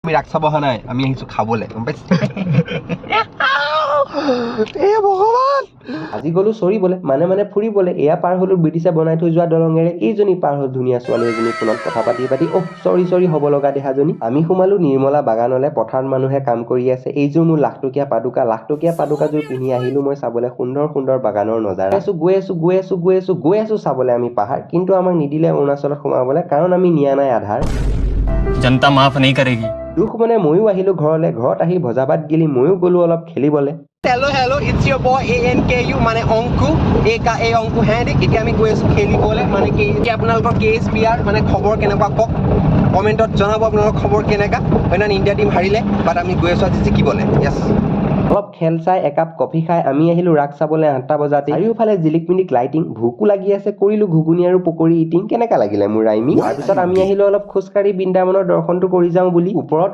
আমি ৰাগ চাব অহা নাই, আমি আহিছো খাবলৈ, গম পাইছে? এ ভগৱান, আজি গলো চৰিবলৈ, মানে ফুৰিবলৈ। এয়া পাৰ হলো ব্ৰিটিছে বনাই থৈ যোৱা দলঙেৰে। এইজনী পাৰ হ'ল ধুনীয়া ছোৱালী এজনী ফোনত কথা পাতি চৰি হ'ব লগা দেহাজনী। আমি সোমালো নিৰ্মলা বাগানলে। পথাৰত মানুহে কাম কৰি আছে। এইযোৰ মোৰ লাখ টকীয়া পাদুকাযোৰ পিন্ধি আহিলো মই চাবলৈ সুন্দৰ বাগানৰ নজাৰা। গৈ আছো চাবলৈ আমি পাহাৰ, কিন্তু আমাক নিদিলে অৰুণাচলত সোমাবলৈ, কাৰণ আমি নিয়া নাই আধাৰ। जनता माफ नहीं करेगी। দুখ মানে ময়ো আহিলো ঘৰলে। ঘৰত আহি ভজাবাত গিলি ময়ো গলো অলপ খেলিবলৈ। Hello' it's your boy ANKU, মানে অংকু, AKA অংকু হেণ্ড। এতিয়া আমি গৈ আছো খেলিবলৈ, মানে কি আপোনালোকৰ KSPR মানে খবৰ কেনেকুৱা কওক, কমেণ্টত জনাব আপোনালোকৰ খবৰ কেনেকুৱা। সেইদিনা ইণ্ডিয়া টিম হাৰিলে, বাট আমি গৈ আছো আজি জিকিবলৈ। য়েছ। অলপ খেল চাই একাপ কফি খাই আমি আহিলো ৰাগ চাবলৈ 8টা বজাতে। চাৰিওফালে জিলিক মিলিক লাইটিং, ভোকো লাগি আছে, কৰিলো ঘুগুনি আৰু পকৰি ইটিং। কেনেকা লাগিলে মোৰ ৰাইমিং? তাৰপিছত আমি আহিলো অলপ খোজকাঢ়ি বৃন্দাবনৰ দৰ্শনটো কৰি যাওঁ বুলি। ওপৰত